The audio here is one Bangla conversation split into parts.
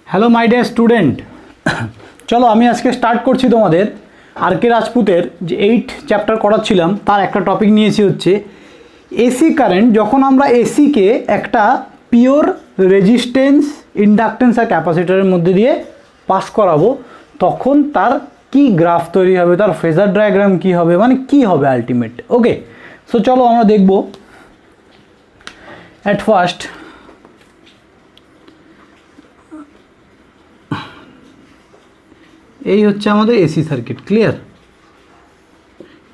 হ্যালো মাই ডিয়ার স্টুডেন্ট, চলো আমি আজকে স্টার্ট করছি তোমাদের আর কে রাজপুতের যে 8 চ্যাপ্টার করাচ্ছিলাম তার একটা টপিক নিয়েছি হচ্ছে এসি কারেন্ট। যখন আমরা এসিকে একটা পিওর রেজিস্ট্যান্স, ইন্ডাকটেন্স আর ক্যাপাসিটরের মধ্যে দিয়ে পাস করাবো তখন তার কি গ্রাফ তৈরি হবে, তার ফেজার ডায়াগ্রাম কি হবে, মানে কি হবে আলটিমেট। ওকে, সো চলো আমরা দেখব। অ্যাট ফার্স্ট এই হচ্ছে আমাদের এসি সার্কিট, ক্লিয়ার।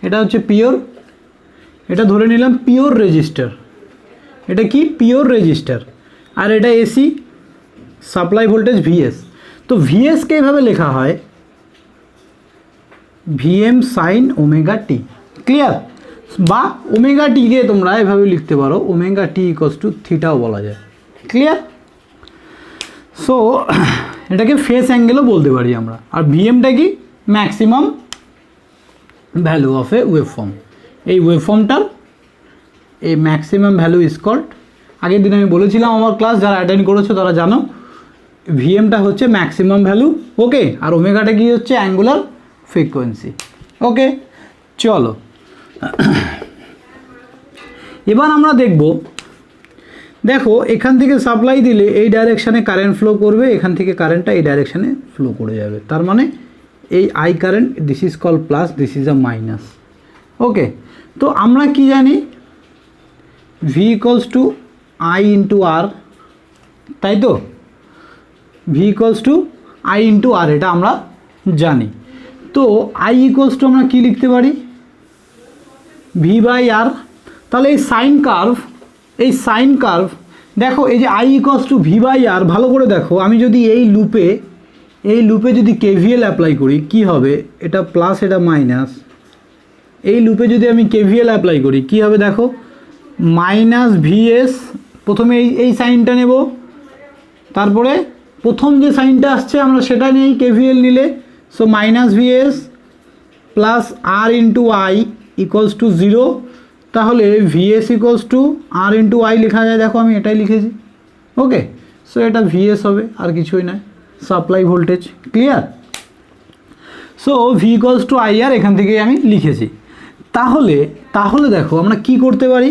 এটা হচ্ছে পিওর, এটা ধরে নিলাম পিওর রেজিস্টার, এটা কি পিওর রেজিস্টার, আর এটা এসি সাপ্লাই ভোল্টেজ ভিএস। তো ভিএসকে এইভাবে লেখা হয় VM sine omega T, clear. বা ওমেগা টিকে তোমরা এভাবে লিখতে পারো, ওমেগা টি ইকুয়ালস টু থিটাও বলা যায়, ক্লিয়ার। সো এটাকে ফেস অ্যাঙ্গেলও বলতে পারি আমরা। আর ভিএমটা কি maximum value of A waveform. এই ওয়েভফর্মটার এই ম্যাক্সিমাম ভ্যালু ইজ কল্ড, আগের দিন আমি বলেছিলাম আমার ক্লাস যারা অ্যাটেন্ড করেছো তারা জানো, ভিএমটা হচ্ছে ম্যাক্সিমাম ভ্যালু, ওকে। আর ওমেগাটা কি হচ্ছে অ্যাঙ্গুলার ফ্রিকোয়েন্সি, ওকে। চলো এবার আমরা দেখব, দেখো এখান থেকে সাপ্লাই দিলে এই ডাইরেকশানে কারেন্ট ফ্লো করবে, এখান থেকে কারেন্টটা এই ডাইরেকশানে ফ্লো করে যাবে। তার মানে এই I current, this is call plus, this is a minus, okay. তো আমরা কি জানি, V equals to I into R, তাই তো, V equals to I into R, এটা আমরা জানি। তো আই ইকুয়ালস টু আমরা কী লিখতে পারি, ভি বাই আর। তাহলে এই সাইন কার্ভ, এই সাইন কার্ভ দেখো, এই যে I equals to V by R, ভালো করে দেখো। আমি যদি এই লুপে যদি কেভিএল অ্যাপ্লাই করি কি হবে, এটা প্লাস এটা মাইনাস। এই লুপে যদি আমি কেভিএল অ্যাপ্লাই করি কি হবে দেখো, মাইনাস ভিএস, প্রথমে এই সাইনটা নেব, তারপরে প্রথম যে সাইনটা আসছে আমরা সেটা নিয়েই কেভিএল নিলে, so minus VS plus R into I equals to 0। তাহলে VS equals to R into I লেখা যায়, দেখো আমি এটাই লিখেছি, ওকে। সো এটা ভিএস হবে, আর কিছুই নয়, supply voltage, clear. So V equals to I R এখান থেকেই আমি লিখেছি। তাহলে দেখো আমরা কি করতে পারি,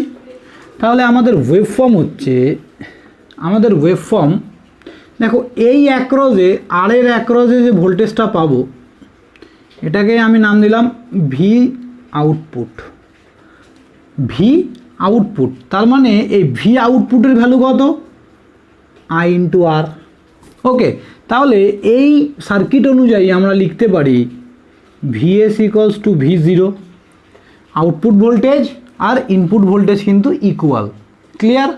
তাহলে আমাদের ওয়েভফর্ম হচ্ছে, আমাদের ওয়েভফর্ম দেখো এই অ্যাক্রসে, আর এর অ্যাক্রসে যে ভোল্টেজটা পাবো এটাকে আমি নাম দিলাম ভি আউটপুট, ভি আউটপুট। তার মানে এই ভি আউটপুটের ভ্যালু কত, আই ইন্টু আর, ওকে। তাহলে এই সার্কিট অনুযায়ী আমরা লিখতে পারি VS equals to V zero, output voltage আর ইনপুট ভোল্টেজ কিন্তু ইকুয়াল, ক্লিয়ার।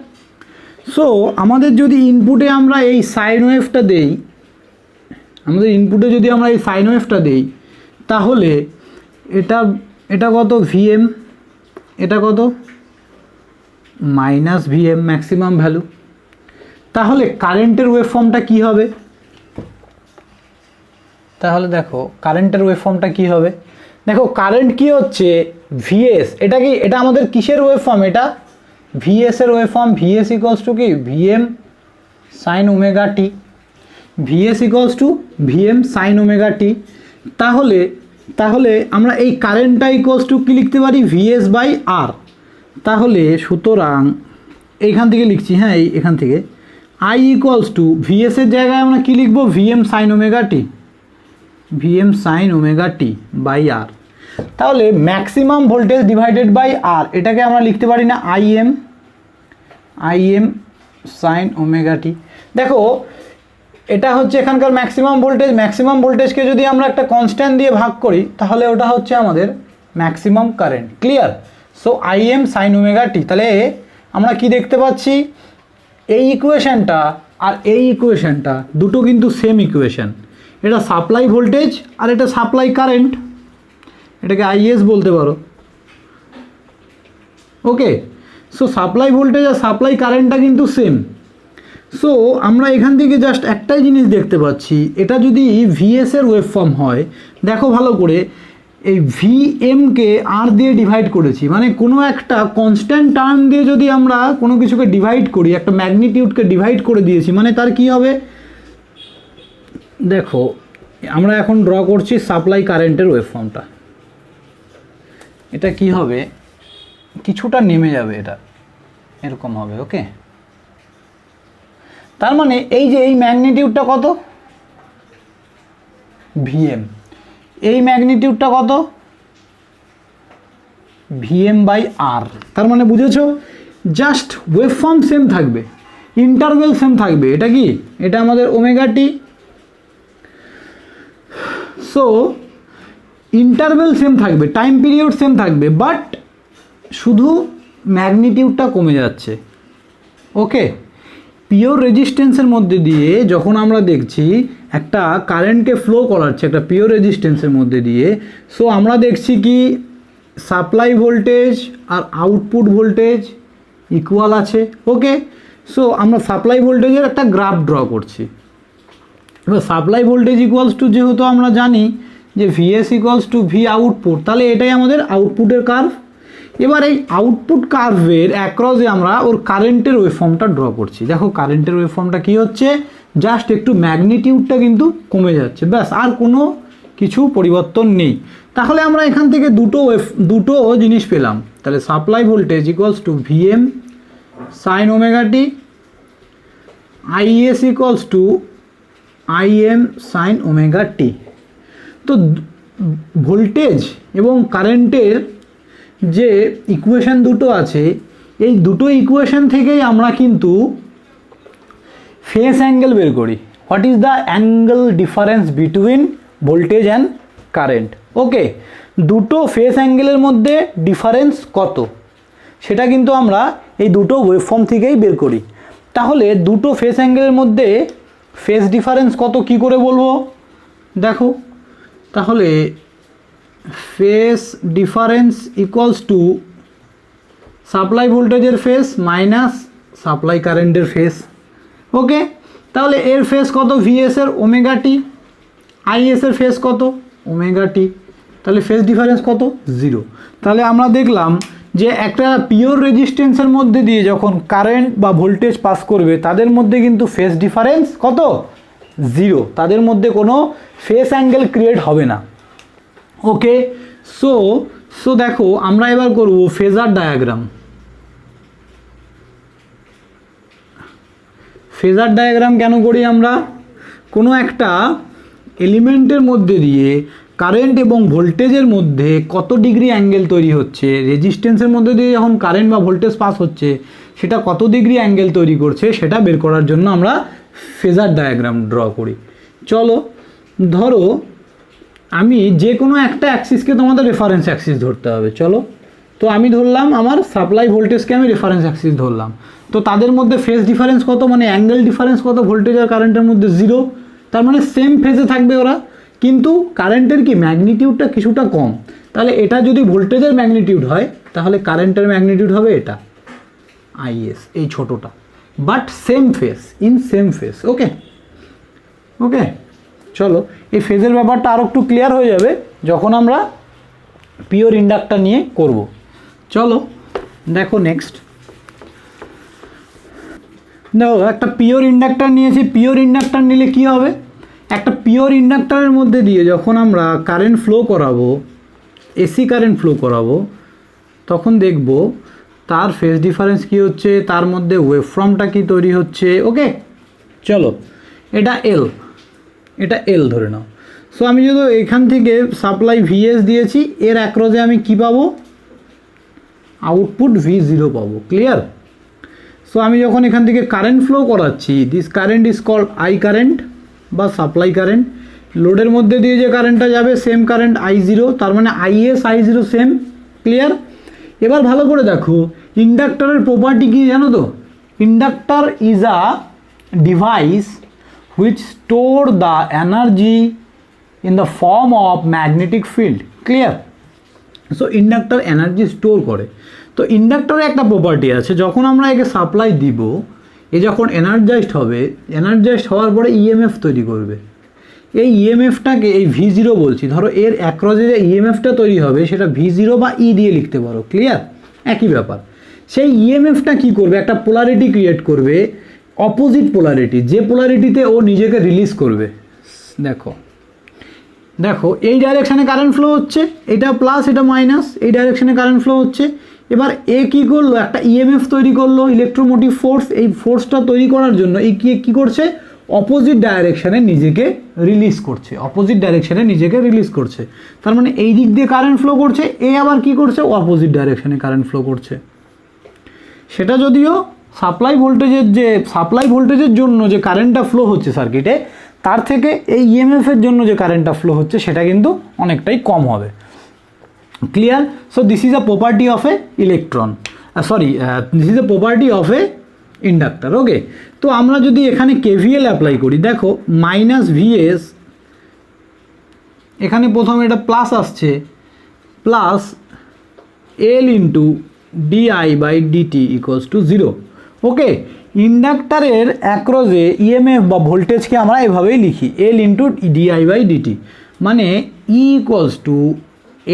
সো আমাদের যদি ইনপুটে আমরা এই সাইন ওয়েভটা দেই, আমাদের ইনপুটে যদি আমরা এই সাইন ওয়েভটা দেই, তাহলে এটা কত ভিএম, এটা কত মাইনাস ভিএম, ম্যাক্সিমাম ভ্যালু। তাহলে কারেন্টের ওয়েভফর্মটা কি হবে, তাহলে দেখো কারেন্টের ওয়েভফর্মটা কি হবে, দেখো কারেন্ট কি হচ্ছে ভিএস, এটা কি, এটা আমাদের কিসের ওয়েভফর্ম, এটা ভিএস এর ওয়েভফর্ম। ভিএস ইকুয়ালস টু কি VM sine omega T, VS equals to VM sine omega T. তাহলে আমরা এই কারেন্টটা ইকুয়ালস টু কী লিখতে পারি, ভিএস বাই আর। তাহলে সুতরাং এইখান থেকে লিখছি, হ্যাঁ এখান থেকে আই ইকুয়ালস টু ভিএসের জায়গায় আমরা কী লিখবো, VM sine omega T, VM sine omega T by R. তাহলে maximum voltage divided by R, এটাকে আমরা লিখতে পারি না আইএম সাইন ওমেগা টি। দেখো এটা হচ্ছে এখানকার ম্যাক্সিমাম ভোল্টেজ, ম্যাক্সিমাম ভোল্টেজকে যদি আমরা একটা কনস্ট্যান্ট দিয়ে ভাগ করি তাহলে ওটা হচ্ছে আমাদের maximum current, clear. So IM sine omega T. তাহলে আমরা কি দেখতে পাচ্ছি, এই ইকুয়েশনটা আর এই ইকুয়েশনটা দুটো কিন্তু সেম ইকুয়েশন। এটা সাপ্লাই ভোল্টেজ আর এটা সাপ্লাই কারেন্ট, এটাকে আইএস বলতে পারো, ওকে। সো সাপ্লাই ভোল্টেজ আর সাপ্লাই কারেন্টটা কিন্তু সেম। সো আমরা এখান থেকে জাস্ট একটাই জিনিস দেখতে পাচ্ছি, এটা যদি ভিএস এর ওয়েভফর্ম হয়, দেখো ভালো করে, এই ভিএমকে আর দিয়ে ডিভাইড করেছি, মানে কোনো একটা কনস্ট্যান্ট টার্ম দিয়ে যদি আমরা কোনো কিছুকে ডিভাইড করি, একটা ম্যাগনিটিউডকে ডিভাইড করে দিয়েছি, মানে তার কি হবে, দেখো আমরা এখন ড্র করছি সাপ্লাই কারেন্টের ওয়েভফর্মটা। এটা কি হবে, কিছুটা নেমে যাবে, এটা এরকম হবে। ওকে, তার মানে এই যে এই ম্যাগনিটিউডটা কত, ভিএম, এই ম্যাগনিটিউডটা কত, ভিএম বাই আর। তার মানে বুঝেছো, জাস্ট ওয়েভফর্ম সেম থাকবে, ইন্টারভেল সেম থাকবে। এটা কি, এটা আমাদের omega t. So interval same থাকবে, টাইম পিরিয়ড সেম থাকবে, বাট শুধু ম্যাগনিটিউডটা কমে যাচ্ছে। ওকে, পিওর রেজিস্ট্যান্সের মধ্যে দিয়ে যখন আমরা দেখছি একটা কারেন্টকে ফ্লো করাচ্ছে একটা পিওর রেজিস্ট্যান্সের মধ্যে দিয়ে, সো আমরা দেখছি কি সাপ্লাই ভোল্টেজ আর আউটপুট ভোল্টেজ ইকুয়াল আছে। ওকে, সো আমরা সাপ্লাই ভোল্টেজের একটা গ্রাফ ড্র করছি। এবার সাপ্লাই ভোল্টেজ ইকুয়ালস টু, যেহেতু আমরা জানি যে VS equals to V output, তাহলে এটাই আমাদের আউটপুটের কার্ভ। এবার এই আউটপুট কার্ভের অ্যাক্রসে আমরা ওর কারেন্টের ওয়েভফর্মটা ড্র করছি। দেখো কারেন্টের ওয়েভফর্মটা কী হচ্ছে, জাস্ট একটু ম্যাগনিটিউডটা কিন্তু কমে যাচ্ছে, ব্যাস, আর কোনো কিছু পরিবর্তন নেই। তাহলে আমরা এখান থেকে দুটো জিনিস পেলাম। তাহলে supply voltage equals to VM sine omega T, IS equals to IM sine omega T. তো ভোল্টেজ এবং কারেন্টের যে ইকুয়েশন দুটো আছে, এই দুটো ইকুয়েশন থেকেই আমরা কিন্তু ফেজ অ্যাঙ্গেল বের করি। What is the angle difference between voltage and current. Okay, দুটো ফেজ অ্যাঙ্গেলের মধ্যে ডিফারেন্স কত, সেটা কিন্তু আমরা এই দুটো ওয়েভফর্ম থেকেই বের করি। তাহলে দুটো ফেজ অ্যাঙ্গেলের মধ্যে ফেজ ডিফারেন্স কত কি করে বলবো, দেখো তাহলে phase difference equals to supply ভোল্টেজের ফেজ মাইনাস সাপ্লাই কারেন্টের ফেজ। ওকে, তাহলে এর ফেজ কত, ভিএস এর ওমেগা টি, আইএস এর ফেজ কত, ওমেগা টি, তাহলে ফেজ ডিফারেন্স কত, 0। তাহলে আমরা দেখলাম যে একটা পিওর রেজিস্ট্যান্সের মধ্যে দিয়ে যখন কারেন্ট বা ভোল্টেজ পাস করবে, তাদের মধ্যে কিন্তু ফেজ ডিফারেন্স কত, 0, তাদের মধ্যে কোনো ফেজ অ্যাঙ্গেল ক্রিয়েট হবে না। ওকে, সো দেখো আমরা এবার করব ফেজার ডায়াগ্রাম। ফেজার ডায়াগ্রাম কেন করি আমরা, কোনো একটা এলিমেন্টের মধ্যে দিয়ে কারেন্ট এবং ভোল্টেজের মধ্যে কত ডিগ্রি অ্যাঙ্গেল তৈরি হচ্ছে, রেজিস্ট্যান্সের মধ্যে দিয়ে যখন কারেন্ট বা ভোল্টেজ পাস হচ্ছে সেটা কত ডিগ্রি অ্যাঙ্গেল তৈরি করছে, সেটা বের করার জন্য আমরা ফেজার ডায়াগ্রাম ড্র করি। চলো ধরো আমি যে কোনো একটা অ্যাক্সিসকে তোমাদের রেফারেন্স অ্যাক্সিস ধরতে হবে। চলো, তো আমি ধরলাম আমার সাপ্লাই ভোল্টেজকে আমি রেফারেন্স অ্যাক্সিস ধরলাম। তো তাদের মধ্যে ফেজ ডিফারেন্স কত, মানে অ্যাঙ্গেল ডিফারেন্স কত, ভোল্টেজ আর কারেন্টের মধ্যে 0, তার মানে সেম ফেজে থাকবে ওরা, কিন্তু কারেন্টের কি ম্যাগনিটিউডটা কিছুটা কম। তাহলে এটা যদি ভোল্টেজের ম্যাগনিটিউড হয়, তাহলে কারেন্টের ম্যাগনিটিউড হবে এটা আইএস, এই ছোটোটা, but same phase, in same phase. Okay okay, চলো এই ফেজের ব্যাপারটা আরও একটু ক্লিয়ার হয়ে যাবে যখন আমরা পিওর ইন্ডাক্টর নিয়ে করব। চলো দেখো নেক্সট, দেখো একটা পিওর ইন্ডাক্টর নিয়েছি। পিওর ইন্ডাক্টর নিলে কি হবে, একটা পিওর ইন্ডাক্টরের মধ্যে দিয়ে যখন আমরা কারেন্ট ফ্লো করাবো, এসি কারেন্ট ফ্লো করাবো, তখন দেখব তার ফেজ ডিফারেন্স কি হচ্ছে, তার মধ্যে ওয়েভফর্মটা কি তৈরি হচ্ছে। ওকে, চলো এটা এল ধরে নাও। সো আমি যদি এখান থেকে সাপ্লাই ভিএস দিয়েছি, এর অ্যাক্রসে আমি কি পাবো, আউটপুট V0 পাবো। ক্লিয়ার? সো আমি যখন এখান থেকে কারেন্ট ফ্লো করাচ্ছি, this current is called I current বা সাপ্লাই কারেন্ট। লোডের মধ্যে দিয়ে যে কারেন্টটা যাবে সেম কারেন্ট I0, তার মানে আইএস I0 সেম। ক্লিয়ার? এবার ভালো করে দেখো ইন্ডাক্টরের প্রপার্টি কি জানো তো, inductor is a device which store the energy in the form of magnetic field. Clear? So inductor energy store করে। তো ইন্ডাক্টরে একটা প্রপার্টি আছে, যখন আমরা একে সাপ্লাই দিব, এ যখন এনার্জাইজড হবে, এনার্জাইজড হওয়ার পরে ইএমএফ তৈরি করবে। এই ইএমএফটাকে এই V0 বলছি। ধরো এর অ্যাক্রসে যে ইএমএফটা তৈরি হবে সেটা V0 বা ই দিয়ে লিখতে পারো। ক্লিয়ার? একই ব্যাপার। সেই ইএমএফটা কি করবে, একটা পোলারিটি ক্রিয়েট করবে, অপোজিট পোলারিটি, যে পোলারিটিতে ও নিজেকে রিলিজ করবে, দেখো দেখো এই ডাইরেকশানে কারেন্ট ফ্লো হচ্ছে, এটা প্লাস এটা মাইনাস, এই ডাইরেকশানে কারেন্ট ফ্লো হচ্ছে। এবার এ কী করলো, একটা ইএমএফ তৈরি করলো, ইলেকট্রোমোটিভ ফোর্স। এই ফোর্সটা তৈরি করার জন্য এই কী করছে, অপোজিট ডাইরেকশানে নিজেকে রিলিজ করছে, অপোজিট ডাইরেকশানে নিজেকে রিলিজ করছে। তার মানে এই দিক দিয়ে কারেন্ট ফ্লো করছে, এ আবার কি করছে, অপোজিট ডাইরেকশানে কারেন্ট ফ্লো করছে। সেটা যদিও সাপ্লাই ভোল্টেজের জন্য যে কারেন্টটা ফ্লো হচ্ছে সার্কিটে, তার থেকে এই ইএমএফের জন্য যে কারেন্টটা ফ্লো হচ্ছে সেটা কিন্তু অনেকটাই কম হবে। Clear? So this is a property of a electron, this is a property of a inductor. Okay, তো আমরা যদি এখানে কেভিএল অ্যাপ্লাই করি, দেখো মাইনাস ভিএস, এখানে প্রথমে এটা প্লাস আসছে, plus L into DI by DT equals to 0। Okay, ইন্ডাক্টারের অ্যাক্রসে ইএমএফ বা ভোল্টেজকে আমরা এভাবেই লিখি, L into DI by DT, মানে E equals to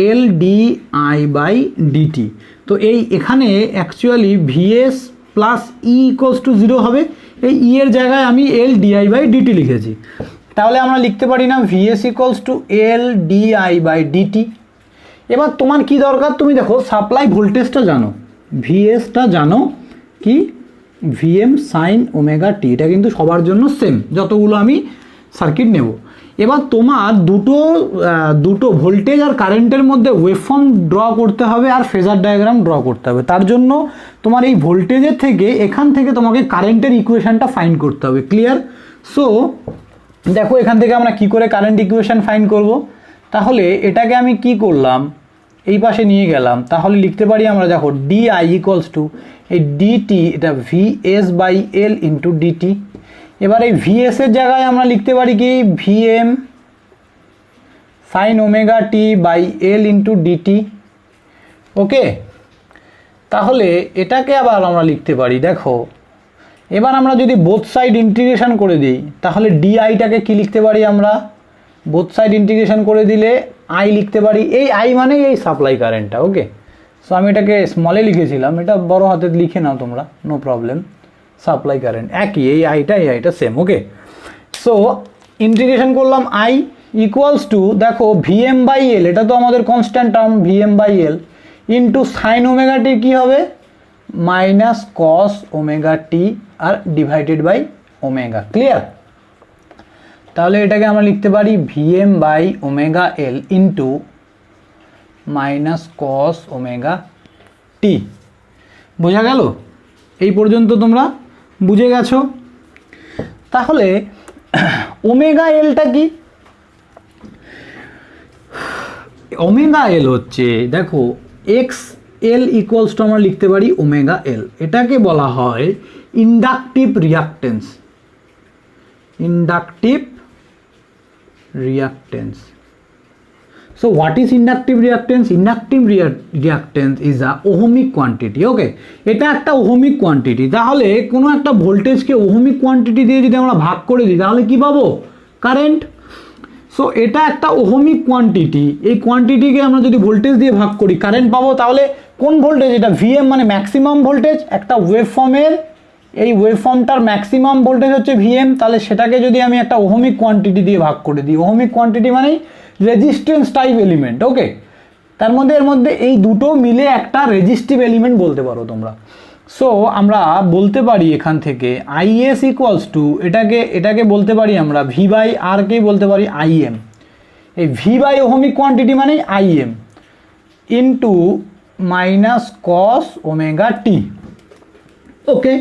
L DI by DT. তো এখানে actually VS plus E equals to 0 হবে। এই ই এর জায়গায় আমি এল ডিআই বাই ডিটি লিখেছি, তাহলে আমরা লিখতে পারি না VS equals to L DI by DT. এবার তোমার কি দরকার, তুমি দেখো সাপ্লাই ভোল্টেজটা জানো, ভিএসটা জানো কি, ভিএম সাইন ওমেগা টি, এটা কিন্তু সবার জন্য সেম যতগুলো আমি সার্কিট নেব। এবার তোমার দুটো ভোল্টেজ আর কারেন্টের মধ্যে ওয়েভফর্ম ড্র করতে হবে আর ফেজার ডায়াগ্রাম ড্র করতে হবে। তার জন্য তোমার এই ভোল্টেজের থেকে এখান থেকে তোমাকে কারেন্টের ইকুয়েশনটা ফাইন্ড করতে হবে। ক্লিয়ার? সো দেখো এখান থেকে আমরা কি করে কারেন্ট ইকুয়েশন ফাইন্ড করব, তাহলে এটাকে আমি কি করলাম, এই পাশে নিয়ে গেলাম, তাহলে লিখতে পারি আমরা, দেখো ডিআই ইকুয়ালস টু এই ডিটি, এটা VS by L into DT. এবার এই ভিএস এর জায়গায় আমরা লিখতে পারি কি, VM sine omega T by L into DT. Okay, তাহলে এটাকে আবার আমরা লিখতে পারি, দেখো এবার আমরা যদি বোথ সাইড ইন্টিগ্রেশন করে দিই, তাহলে ডিআইটাকে কি লিখতে পারি আমরা, বোথ সাইড ইন্টিগ্রেশন করে দিলে আই লিখতে পারি, এই আই মানে এই সাপ্লাই কারেন্টটা। ওকে, সো আমি এটাকে স্মলে লিখেছিলাম, এটা বড় হাতে লিখে নাও তোমরা, নো প্রবলেম। সাপ্লাই কারেন্ট একই, এই আইটা সেম। ওকে, সো ইন্টিগ্রেশন করলাম আই ইকুয়ালস টু, দেখো ভিএম বাই এল, এটা তো আমাদের constant term, VM by L into sine omega T কী হবে, মাইনাস কস ওমেগা টি আর ডিভাইডেড বাই ওমেগা। ক্লিয়ার? তাহলে এটাকে আমরা লিখতে পারি VM by omega L into minus cos omega T. বোঝা গেল? এই পর্যন্ত তোমরা বুঝে গেছো? তাহলে ওমেগা এলটা কি, ওমেগা এল হচ্ছে, দেখো এক্স এল ইকুয়ালস টু আমরা লিখতে পারি ওমেগা এল, এটাকে বলা হয় inductive reactance, inductive reactance. So what is inductive reactance? Inductive reactance is a ohmic quantity. Okay, এটা একটা ওহমিক কোয়ান্টিটি। তাহলে কোনো একটা ভোল্টেজকে ওহমিক কোয়ান্টিটি দিয়ে যদি আমরা ভাগ করে দিই তাহলে কি পাবো, কারেন্ট। সো এটা একটা ওহমিক কোয়ান্টিটি, এই কোয়ান্টিটিকে আমরা যদি ভোল্টেজ দিয়ে ভাগ করি কারেন্ট পাবো। তাহলে কোন ভোল্টেজ এটা, ভিএম মানে ম্যাক্সিমাম ভোল্টেজ, একটা ওয়েভফর্মের এই ওয়েভফর্মটার ম্যাক্সিমাম ভোল্টেজ হচ্ছে ভিএম। তাহলে সেটাকে যদি আমি একটা ওহমিক কোয়ান্টিটি দিয়ে ভাগ করে দিই, ওহমিক কোয়ান্টিটি মানে রেজিস্ট্যান্স টাইপ এলিমেন্ট। ওকে, তার মধ্যে এর মধ্যে এই দুটো মিলে একটা রেজিস্টিভ এলিমেন্ট বলতে পারো তোমরা। সো আমরা বলতে পারি এখান থেকে আইএস ইকুয়ালস টু, এটাকে বলতে পারি আমরা ভি বাই আরকেই বলতে পারি আইএম। এই ভি বাই ওহমিক কোয়ান্টিটি মানে IM into minus cos omega T. Okay,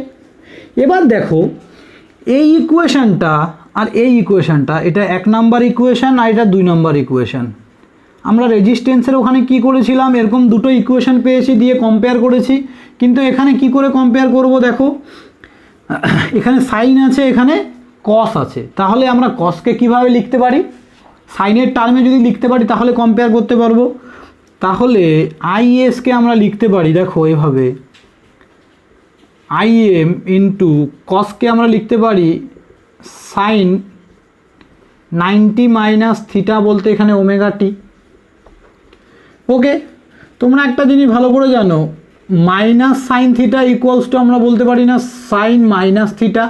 এবার দেখো এই ইকুয়েশনটা আর এই ইকুয়েশনটা, এটা 1 নাম্বার ইকুয়েশন আর এটা 2 নাম্বার ইকুয়েশন। আমরা রেজিস্ট্যান্সের ওখানে কি করেছিলাম, এরকম দুটো ইকুয়েশন পেয়েছি, দিয়ে কম্পেয়ার করেছি। কিন্তু এখানে কি করে কম্পেয়ার করব, দেখো এখানে সাইন আছে, এখানে কস আছে, তাহলে আমরা কসকে কিভাবে লিখতে পারি, সাইনের টার্মে যদি লিখতে পারি তাহলে কম্পেয়ার করতে পারবো। তাহলে আইএসকে আমরা লিখতে পারি, দেখো এভাবে আইএম ইন্টু কসকে আমরা লিখতে পারি সাইন 90 মাইনাস থিটা, বলতে এখানে ওমেগা টি। ওকে, তোমরা একটা জিনিস ভালো করে জানো, minus sine theta equals to আমরা বলতে পারি না সাইন মাইনাস থিটা,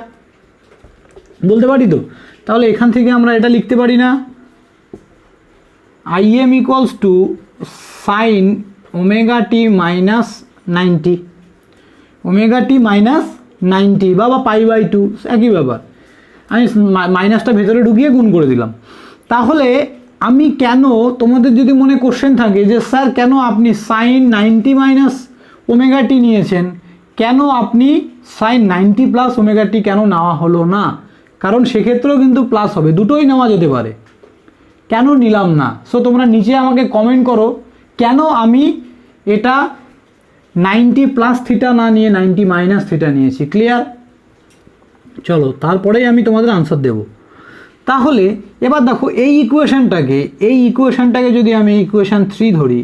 বলতে পারি তো। তাহলে এখান থেকে আমরা এটা লিখতে পারি না, IM equals to sign omega T minus 90, omega t minus 90 বা π/2 একই ব্যাপার, আমি মাইনাসটা ভেতরে ঢুকিয়ে গুণ করে দিলাম। তাহলে আমি কেন, তোমাদের যদি মনে কোশ্চেন থাকে যে স্যার কেন আপনি সাইন 90 মাইনাস ওমেগা টি নিয়েছেন, কেন আপনি সাইন 90 প্লাস ওমেগা টি কেন নেওয়া হলো না, কারণ সেক্ষেত্রেও কিন্তু প্লাস হবে, দুটোই নেওয়া যেতে পারে, কেন নিলাম না। সো তোমরা নিচে আমাকে কমেন্ট করো কেন আমি এটা 90 প্লাস থিটা না নিয়ে 90 মাইনাস থিটা নিয়েছি। ক্লিয়ার? চলো তারপরেই আমি তোমাদের আনসার দেব। তাহলে এবার দেখো এই ইকুয়েশনটাকে যদি আমি ইকুয়েশন 3 ধরি,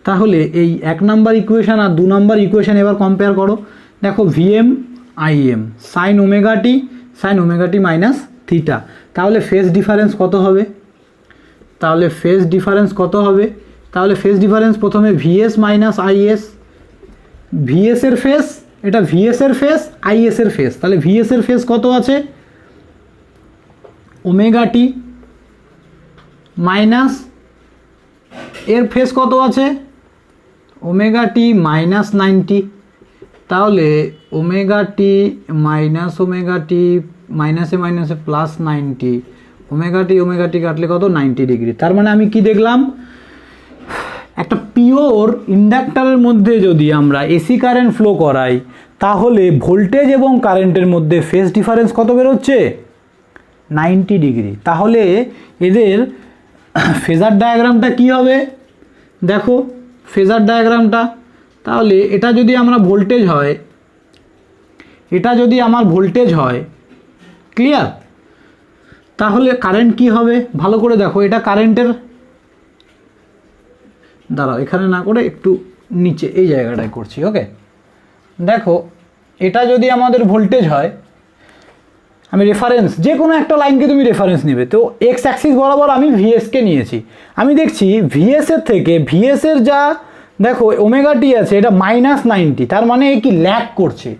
তাহলে এই 1 নাম্বার ইকুয়েশন আর 2 নাম্বার ইকুয়েশন এবার কম্পেয়ার করো। দেখো VM IM সাইন ওমেগা টি মাইনাস থিটা, তাহলে ফেজ ডিফারেন্স কত হবে? তাহলে ফেজ ডিফারেন্স প্রথমে VS মাইনাস IS, VS এর ফেজ, এটা VS এর ফেজ, IS এর ফেজ, তাহলে VS এর ফেজ কত আছে? ওমেগা টি মাইনাস এর ফেজ কত আছে? ওমেগা টি মাইনাস 90, তাহলে ওমেগা টি মাইনাসে প্লাস 90, ওমেগা টি কাটলে কত? 90 ডিগ্রি। তার মানে আমি কি দেখলাম, একটা পিওর ইন্ডাক্টরের মধ্যে যদি আমরা এসি কারেন্ট ফ্লো করাই তাহলে ভোল্টেজ এবং কারেন্টের মধ্যে ফেজ ডিফারেন্স কত বেরোচ্ছে? 90 ডিগ্রি। তাহলে এদের ফেজার ডায়াগ্রামটা কি হবে? দেখো ফেজার ডায়াগ্রামটা, তাহলে এটা যদি আমার ভোল্টেজ হয়, ক্লিয়ার, তাহলে কারেন্ট কি হবে? ভালো করে দেখো, এটা কারেন্টের, দাঁড়াও এখানে না করে একটু নিচে এই জায়গাটায় করছি, ওকে। দেখো এটা যদি আমাদের ভোল্টেজ হয়, আমি রেফারেন্স যে কোনো একটা লাইনকে তুমি রেফারেন্স নেবে, তো এক্স অ্যাক্সিস বরাবর আমি ভিএসকে নিয়েছি, আমি দেখছি ভিএস এর যা দেখো ওমেগা টি আছে এটা মাইনাস 90, তার মানে কি ল্যাগ করছে,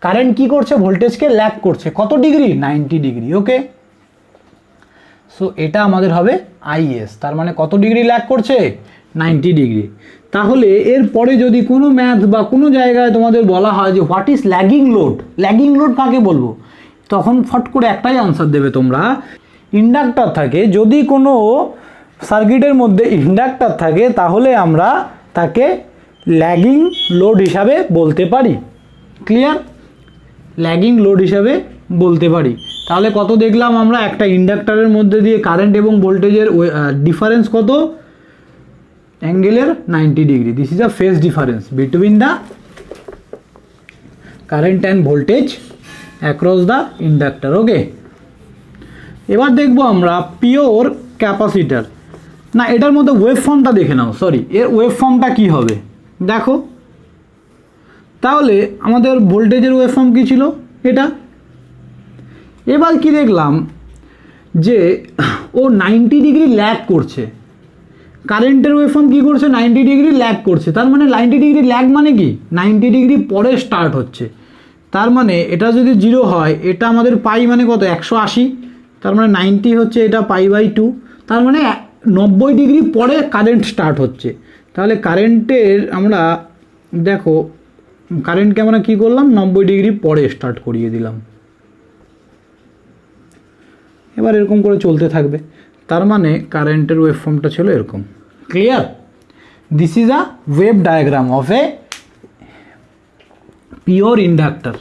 কারেন্ট কি করছে? ভোল্টেজকে ল্যাগ করছে, কত ডিগ্রি? 90 ডিগ্রি, ওকে। সো এটা আমাদের হবে IS, তার মানে কত ডিগ্রি ল্যাগ করছে? 90 ডিগ্রি। তাহলে এরপরে যদি কোনো ম্যাথ বা কোনো জায়গায় তোমাদের বলা হয় যে হোয়াট ইজ ল্যাগিং লোড কাকে বলবো, তখন ফট করে একটাই আনসার দেবে তোমরা, ইন্ডাক্টর থাকে, যদি কোনো সার্কিটের মধ্যে ইন্ডাক্টর থাকে তাহলে আমরা তাকে ল্যাগিং লোড হিসাবে বলতে পারি। ক্লিয়ার? ল্যাগিং লোড হিসাবে বলতে পারি। তাহলে কত দেখলাম আমরা, একটা ইন্ডাক্টরের মধ্যে দিয়ে কারেন্ট এবং ভোল্টেজের ডিফারেন্স কত? অ্যাঙ্গেলের 90 degree. This is a phase difference between the current and voltage across the inductor, okay. এবার দেখবো আমরা পিওর ক্যাপাসিটার, না এটার মধ্যে ওয়েভ ফর্মটা দেখে নাও, এর ওয়েভ ফর্মটা কী হবে দেখো। তাহলে আমাদের ভোল্টেজের ওয়েভ ফর্ম কী ছিল? এটা। এবার কি দেখলাম যে ও 90 ডিগ্রি ল্যাগ করছে, কারেন্টের ওয়েভ ফর্ম কী করছে? 90 ডিগ্রি ল্যাগ করছে, তার মানে 90 ডিগ্রি ল্যাগ মানে কি? 90 ডিগ্রি পরে স্টার্ট হচ্ছে, তার মানে এটা যদি 0 হয়, এটা আমাদের পাই মানে কত? 180, তার মানে 90 হচ্ছে এটা π/2, তার মানে 90 ডিগ্রি পরে কারেন্ট স্টার্ট হচ্ছে। তাহলে কারেন্টের আমরা দেখো, কারেন্টকে আমরা কী করলাম? 90 ডিগ্রি পরে স্টার্ট করিয়ে দিলাম। এবার এরকম করে চলতে থাকবে, তার মানে কারেন্টের ওয়েভ ফর্মটা ছিল এরকম। Clear? This is a wave diagram of a pure inductor,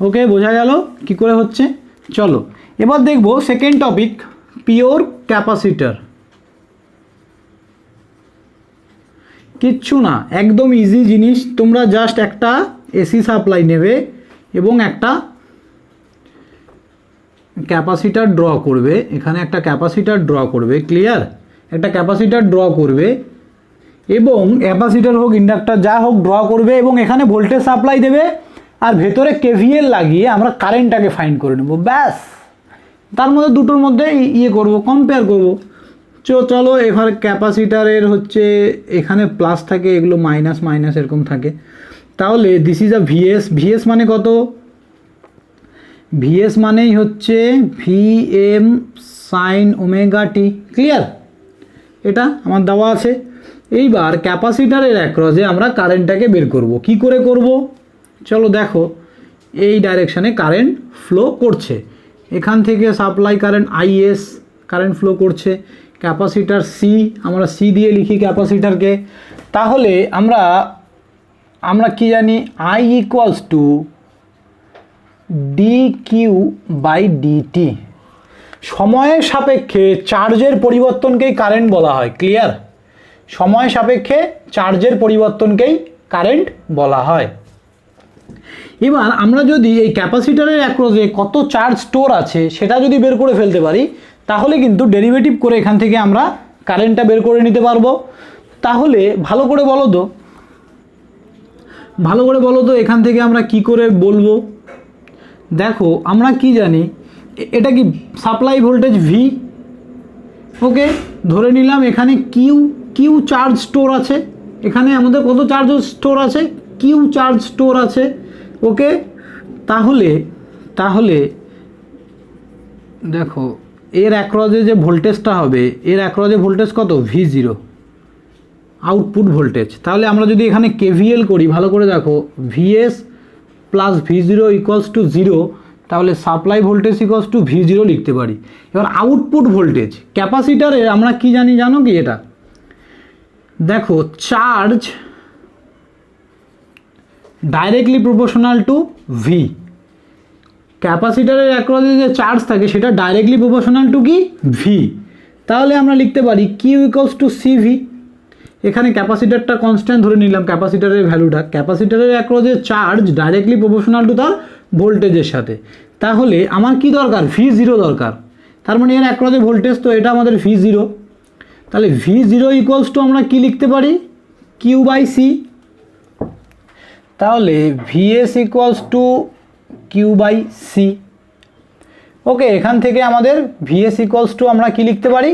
okay. বোঝা গেল কি করে হচ্ছে? চলো এবার দেখব সেকেন্ড টপিক, পিওর ক্যাপাসিটার। কিচ্ছু না, একদম ইজি জিনিস, তোমরা জাস্ট একটা এসি সাপ্লাই নেবে এবং একটা ক্যাপাসিটার ড্র করবে, এখানে একটা ক্যাপাসিটার ড্র করবে, ক্লিয়ার? একটা ক্যাপাসিটার ড্র করবে এবং ক্যাপাসিটার হোক ইন্ডাক্টর যা হোক ড্র করবে এবং এখানে ভোল্টেজ সাপ্লাই দেবে আর ভেতরে কেভিএল লাগিয়ে আমরা কারেন্টটাকে ফাইন্ড করে নেব, ব্যাস। তার মধ্যে দুটোর মধ্যে করব, কম্পেয়ার করব। চলো এখানে ক্যাপাসিটারের হচ্ছে এখানে প্লাস থাকে, এগুলো মাইনাস এরকম থাকে। তাহলে দিস ইজ আ ভিএস মানে কত? ভিএস মানেই হচ্ছে VM sine omega T. Clear? এটা আমার দেওয়া আছে। এইবার ক্যাপাসিটারের অ্যাক্রসে আমরা কারেন্টটাকে বের করব। কি করে করব? চলো দেখো, এই ডাইরেকশানে কারেন্ট ফ্লো করছে, এখান থেকে supply current IS current flow করছে, ক্যাপাসিটার সি, আমরা সি দিয়ে লিখি ক্যাপাসিটারকে। তাহলে আমরা কি জানি, I equals to D Q by DT. সময়ের সাপেক্ষে চার্জের পরিবর্তনকেই কারেন্ট বলা হয়। ক্লিয়ার? সময় সাপেক্ষে চার্জের পরিবর্তনকেই কারেন্ট বলা হয়। এবার আমরা যদি এই ক্যাপাসিটারের অ্যাক্রসে কত চার্জ স্টোর আছে সেটা যদি বের করে ফেলতে পারি, তাহলে কিন্তু ডেরিভেটিভ করে এখান থেকে আমরা কারেন্টটা বের করে নিতে পারবো। তাহলে ভালো করে বলো তো এখান থেকে আমরা কি করে বলবো? দেখো, আমরা কি জানি, এটা কি সাপ্লাই ভোল্টেজ ভি। ওকে, ধরে নিলাম এখানে কিউ চার্জ স্টোর আছে, এখানে আমাদের কত চার্জ স্টোর আছে, কিউ চার্জ স্টোর আছে। ওকে, তাহলে দেখো এর অ্যাক্রসে যে ভোল্টেজটা হবে, এর অ্যাক্রসে ভোল্টেজ কত, V0 আউটপুট ভোল্টেজ। তাহলে আমরা যদি এখানে KVL করি, ভালো করে দেখো, VS plus V0 equals to 0, তাহলে supply voltage equals two V0 লিখতে পারি। এবার আউটপুট ভোল্টেজ ক্যাপাসিটারে আমরা কি জানি, জানো কি এটা? দেখো, charge directly proportional to V. ক্যাপাসিটারের অ্যাক্রসে যে চার্জ থাকে সেটা ডাইরেক্টলি প্রপোর্শনাল টু কি, ভি। তাহলে আমরা লিখতে পারি কিউ ইকুয়ালস টু সিভি। এখানে ক্যাপাসিটারটা কনস্ট্যান্ট ধরে নিলাম, ক্যাপাসিটারের ভ্যালুটা, ক্যাপাসিটারের অ্যাক্রসে চার্জ ডাইরেক্টলি প্রপোর্শনাল টু তার ভোল্টেজের সাথে। তাহলে আমার কি দরকার, V0 দরকার। তার মানে এর অ্যাক্রসে ভোল্টেজ, তো এটা আমাদের V0। তাহলে V0 ইকুয়ালস টু আমরা কি লিখতে পারি, কিউ বাই সি। তাহলে VS equals to Q by C. Okay, এখান থেকে আমাদের VS ইকুয়ালস টু আমরা কি লিখতে পারি,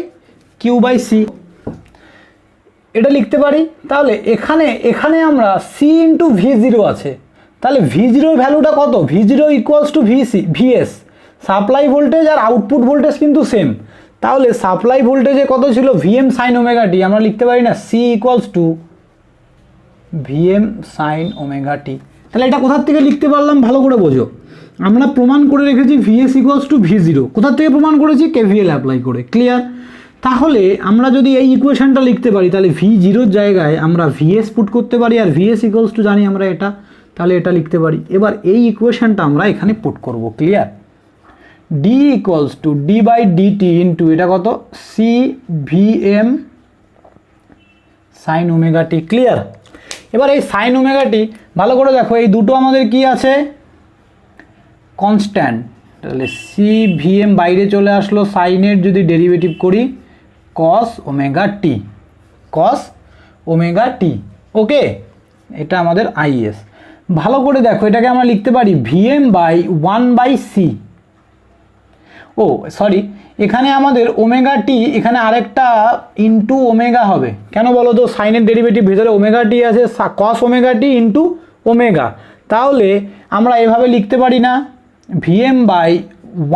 কিউ বাই সি, এটা লিখতে পারি। তাহলে এখানে আমরা সি ইন্টু V0 আছে, তাহলে V0 ভ্যালুটা কত, V0 equals to VS। Supply voltage আর আউটপুট ভোল্টেজ কিন্তু সেম। তাহলে সাপ্লাই ভোল্টেজে কত ছিল, VM সাইন ওমেগা টি। আমরা লিখতে পারি না C equals to VM sine omega T. তাহলে এটা কোথার থেকে লিখতে পারলাম, ভালো করে বোঝো। আমরা প্রমাণ করে রেখেছি VS ইকুয়ালস টু V0। কোথার থেকে প্রমাণ করেছি, KVL অ্যাপ্লাই করে। ক্লিয়ার? তাহলে আমরা যদি এই ইকুয়েশনটা লিখতে পারি, তাহলে V0 জায়গায় আমরা VS পুট করতে পারি, আর VS ইকুয়ালস টু জানি আমরা এটা, তাহলে এটা লিখতে পারি। এবার এই ইকুয়েশনটা আমরা এখানে পুট করব। Clear? D equals to D by DT into এটা কত, CVM sine omega T. Clear? এবার এই সাইন ওমেগা টি ভালো করে দেখো, এই দুটো আমাদের কি আছে, কনস্ট্যান্ট। তাহলে CVM বাইরে চলে আসলো, সাইনের যদি ডেরিভেটিভ করি কস ওমেগা টি। ওকে, এটা আমাদের IS। ভালো করে দেখো, এটাকে আমরা লিখতে পারি VM by 1 by C. Oh sorry, এখানে আমাদের ওমেগা টি, এখানে আরেকটা ইন্টু ওমেগা হবে। কেন বলো তো, সাইনের ডেরিভেটিভ ভিতরে ওমেগা টি আছে, cos omega T into omega. তাহলে আমরা এভাবে লিখতে পারি না, VM by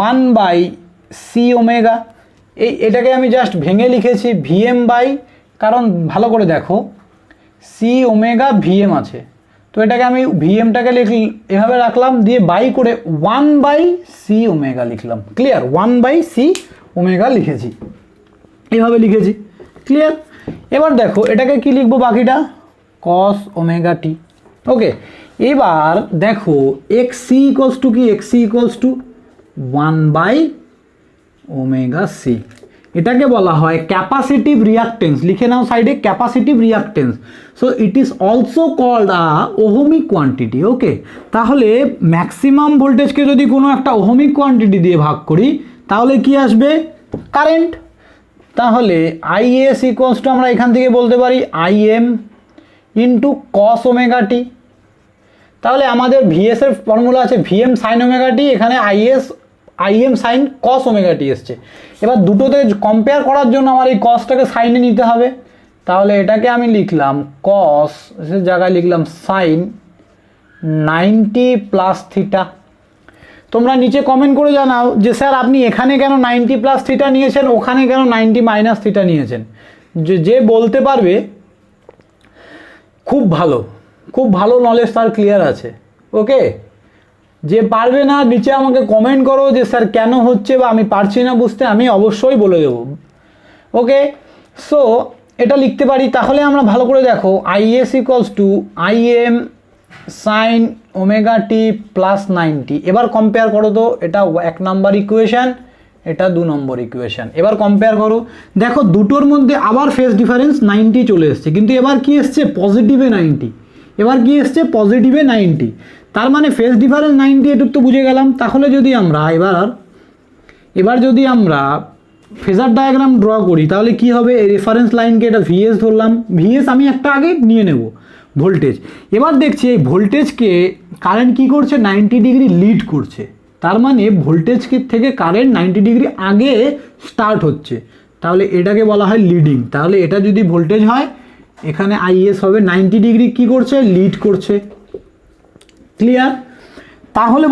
1 by C omega. এটাকে আমি জাস্ট ভেঙে লিখেছি VM বাই, কারণ ভালো করে দেখো সি ওমেগা VM আছে, তো এটাকে আমি VMটাকে এভাবে রাখলাম, দিয়ে বাই করে 1 বাই সি ওমেগা লিখলাম। ক্লিয়ার? 1 বাই সি ওমেগা লিখেছি, এভাবে লিখেছি। ক্লিয়ার? এবার দেখো এটাকে কি লিখবো, বাকিটা কস ওমেগা টি। ওকে, এবার দেখো XC ইকুয়ালস টু কি, XC equals to 1 by omega C. এটাকে বলা হয় ক্যাপাসিটিভ রিয়াক্টেন্স। লিখে নাও সাইডে, capacitive reactance. So it is also called a ohmic quantity. Okay, তাহলে ম্যাক্সিমাম ভোল্টেজকে যদি কোনো একটা ওহমিক কোয়ান্টিটি দিয়ে ভাগ করি, তাহলে কি আসবে, কারেন্ট। তাহলে IS ইকুয়ালস টু আমরা এখান থেকে বলতে পারি IM into cos omega T. তাহলে আমাদের VS এর ফর্মুলা আছে VM সাইন ওমেগা টি, এখানে IM সাইন কস ওমেগা টি এসছে। এবার দুটোতে কম্পেয়ার করার জন্য আমার এই কসটাকে সাইনে নিতে হবে। তাহলে এটাকে আমি লিখলাম কস, জায়গায় লিখলাম সাইন 90 প্লাস থিটা। তোমরা নিচে কমেন্ট করে জানাও যে স্যার আপনি এখানে কেন 90+θ নিয়েছেন, ওখানে কেন 90-θ নিয়েছেন। যে বলতে পারবে খুব ভালো নলেজ তার ক্লিয়ার আছে। ওকে, যে পারবে না নিচে আমাকে কমেন্ট করো যে স্যার কেন হচ্ছে বা আমি পারছি না বুঝতে, আমি অবশ্যই বলে দেবো। ওকে, সো এটা লিখতে পারি। তাহলে আমরা ভালো করে দেখো, IS = Im sin ωt + 90। এবার কম্পেয়ার করো তো, এটা 1 নম্বর ইকুয়েশান, এটা 2 নম্বর ইকুয়েশান। এবার কম্পেয়ার করো, দেখো দুটোর মধ্যে আবার ফেজ ডিফারেন্স 90 চলে এসছে, কিন্তু এবার কি এসছে পজিটিভে 90। এবার কি এসছে পজিটিভে 90, তার মানে ফেজ ডিফারেন্স 90, এটুক তো বুঝে গেলাম। তাহলে যদি আমরা এবার যদি আমরা ফেজার ডায়াগ্রাম ড্র করি তাহলে কি হবে, এই রেফারেন্স লাইনকে এটা VS ধরলাম, VS আমি একটা আগে নিয়ে নেব ভোল্টেজ। এবার দেখছি এই ভোল্টেজকে কারেন্ট কি করছে 90 ডিগ্রি লিড করছে, তার মানে ভোল্টেজকে থেকে কারেন্ট 90 ডিগ্রি আগে স্টার্ট হচ্ছে, তাহলে এটাকে বলা হয় লিডিং। তাহলে এটা যদি ভোল্টেজ হয়, এখানে IS হবে 90 ডিগ্রি কি করছে, লিড করছে। ক্লিয়ার? তাহলে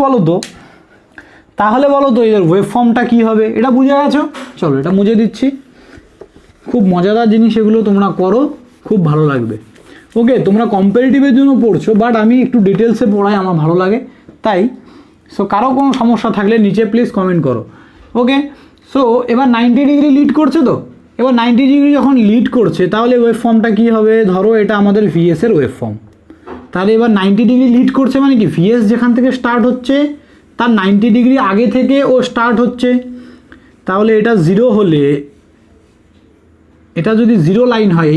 বলো তো এর ওয়েভ ফর্মটা কী হবে, এটা বুঝে গেছো? চলো এটা মুছে দিচ্ছি। খুব মজাদার জিনিস এগুলো, তোমরা করো, খুব ভালো লাগবে। ওকে, তোমরা কম্পারেটিভের জন্য পড়ছো, বাট আমি একটু ডিটেলসে পড়াই, আমার ভালো লাগে তাই। সো কারো কোনো সমস্যা থাকলে নিচে প্লিজ কমেন্ট করো। ওকে, সো এবার 90 ডিগ্রি লিড করছে তো, এবার 90 ডিগ্রি যখন লিড করছে তাহলে ওয়েভ ফর্মটা কী হবে, ধরো এটা আমাদের VS এর ওয়েভ ফর্ম। তাহলে এবার 90 ডিগ্রি লিড করছে মানে কি, VS যেখান থেকে স্টার্ট হচ্ছে তার 90 ডিগ্রি আগে থেকে ও স্টার্ট হচ্ছে। তাহলে এটা 0 হলে, এটা যদি 0 লাইন হয়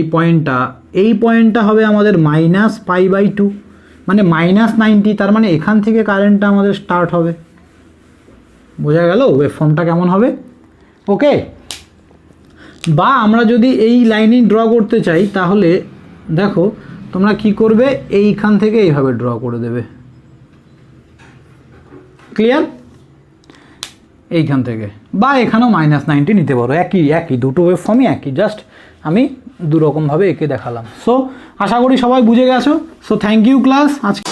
এই পয়েন্টটা হবে আমাদের -π/2, মানে -90, তার মানে এখান থেকে কারেন্টটা আমাদের স্টার্ট হবে। বোঝা গেল ওয়েভ ফর্মটা কেমন হবে? ওকে, বা আমরা যদি এই লাইনেই ড্র করতে চাই তাহলে দেখো তোমরা কি করবে, এইখান থেকে এইভাবে ড্র করে দেবে। ক্লিয়ার? এইখান থেকে, বা এখানেও -90 নিতে পারো, একই দুটো ওয়েভ ফর্মই একই, জাস্ট আমি দুরকমভাবে এঁকে দেখালাম। সো আশা করি সবাই বুঝে গেছো। সো থ্যাংক ইউ ক্লাস আজকে।